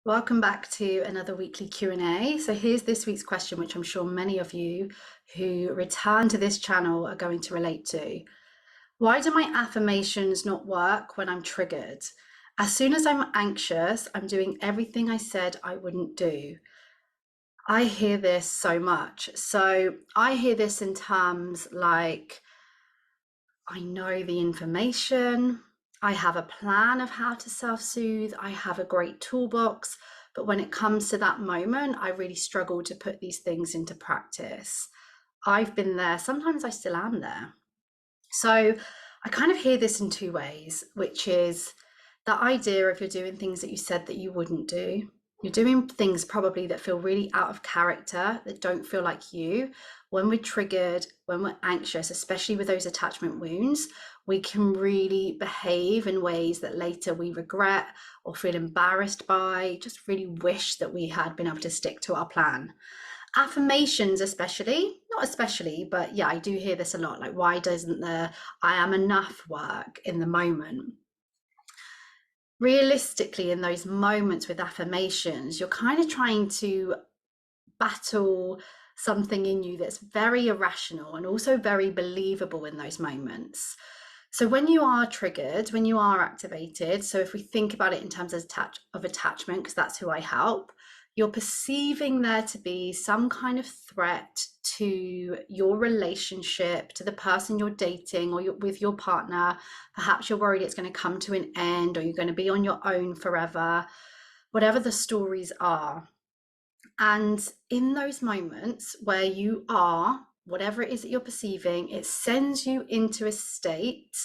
Welcome back to another weekly Q&A. So here's this week's question, which I'm sure many of you who return to this channel are going to relate to. Why do my affirmations not work when I'm triggered? As soon as I'm anxious, I'm doing everything I said I wouldn't do. I hear this so much. So I hear this in terms like, I know the information, I have a plan of how to self-soothe, I have a great toolbox, but when it comes to that moment, I really struggle to put these things into practice. I've been there, sometimes I still am there. So I kind of hear this in two ways, which is the idea of you're doing things that you said that you wouldn't do. You're doing things probably that feel really out of character, that don't feel like you. When we're triggered, when we're anxious, especially with those attachment wounds, we can really behave in ways that later we regret or feel embarrassed by, just really wish that we had been able to stick to our plan. Affirmations, especially, not especially, but yeah, I do hear this a lot. Like, why doesn't the I am enough work in the moment? Realistically, in those moments with affirmations, you're kind of trying to battle something in you that's very irrational and also very believable in those moments. So when you are triggered, when you are activated, so if we think about it in terms of attachment, because that's who I help, you're perceiving there to be some kind of threat to your relationship, to the person you're dating or with your partner. Perhaps you're worried it's going to come to an end or you're going to be on your own forever, whatever the stories are. And in those moments where you are, whatever it is that you're perceiving, it sends you into a state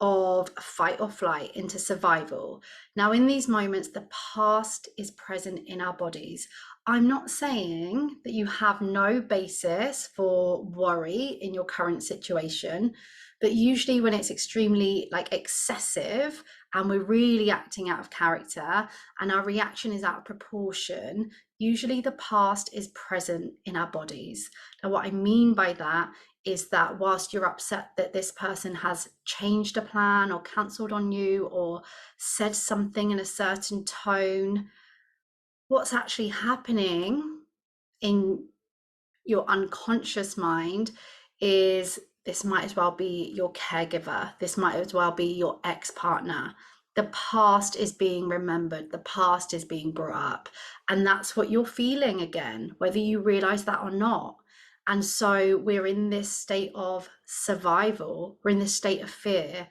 of fight or flight, into survival. Now, in these moments, the past is present in our bodies. I'm not saying that you have no basis for worry in your current situation, but usually when it's extremely excessive and we're really acting out of character and our reaction is out of proportion, usually the past is present in our bodies. Now, what I mean by that is that whilst you're upset that this person has changed a plan or cancelled on you or said something in a certain tone, what's actually happening in your unconscious mind is this might as well be your caregiver. This might as well be your ex-partner. The past is being remembered. The past is being brought up. And that's what you're feeling again, whether you realize that or not. And so we're in this state of survival. We're in this state of fear.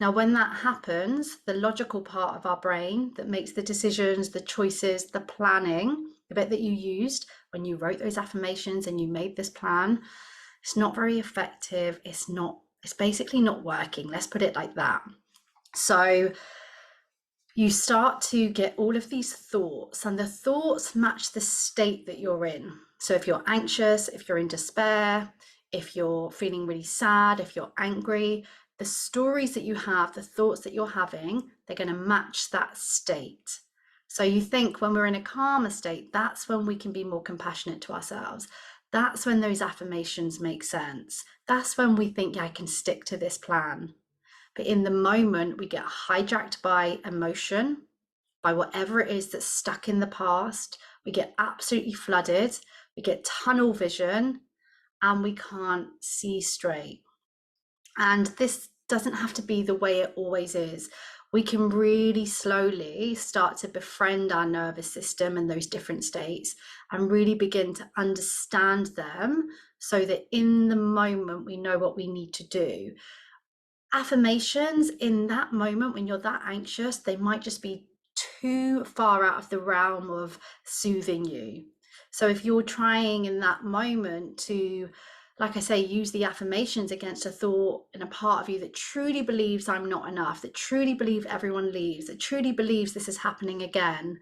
Now, when that happens, the logical part of our brain that makes the decisions, the choices, the planning, the bit that you used when you wrote those affirmations and you made this plan, it's not very effective. It's basically not working. Let's put it like that. So you start to get all of these thoughts, and the thoughts match the state that you're in. So if you're anxious, if you're in despair, if you're feeling really sad, if you're angry, the stories that you have, the thoughts that you're having, they're going to match that state. So you think when we're in a calmer state, that's when we can be more compassionate to ourselves. That's when those affirmations make sense. That's when we think, yeah, I can stick to this plan. But in the moment, we get hijacked by emotion, by whatever it is that's stuck in the past. We get absolutely flooded. We get tunnel vision and we can't see straight. And this doesn't have to be the way it always is. We can really slowly start to befriend our nervous system and those different states and really begin to understand them so that in the moment we know what we need to do. Affirmations in that moment when you're that anxious, they might just be too far out of the realm of soothing you. So if you're trying in that moment to, like I say, use the affirmations against a thought in a part of you that truly believes I'm not enough, that truly believes everyone leaves, that truly believes this is happening again,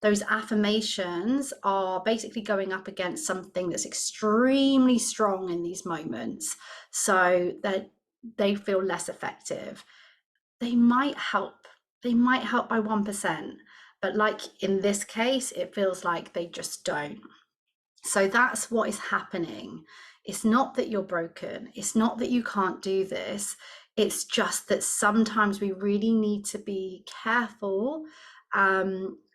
those affirmations are basically going up against something that's extremely strong in these moments, so that they feel less effective. They might help by 1%, but like in this case, it feels like they just don't. So that's what is happening. It's not that you're broken. It's not that you can't do this. It's just that sometimes we really need to be careful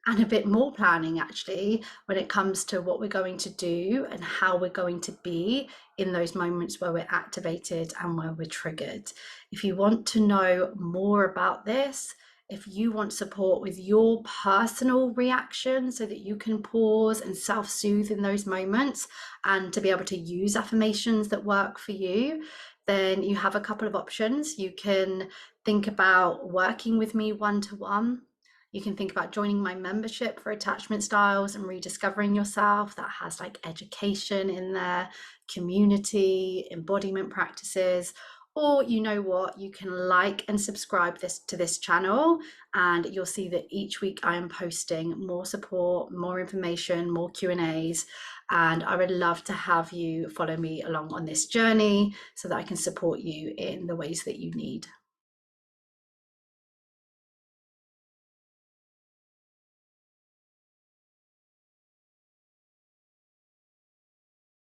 and a bit more planning actually when it comes to what we're going to do and how we're going to be in those moments where we're activated and where we're triggered. If you want to know more about this, if you want support with your personal reaction so that you can pause and self-soothe in those moments and to be able to use affirmations that work for you, then you have a couple of options. You can think about working with me one-to-one. You can think about joining my membership for attachment styles and rediscovering yourself. That has like education in there, community, embodiment practices. Or you know what, you can like and subscribe to this channel, and you'll see that each week I am posting more support, more information, more Q&As, and I would love to have you follow me along on this journey so that I can support you in the ways that you need.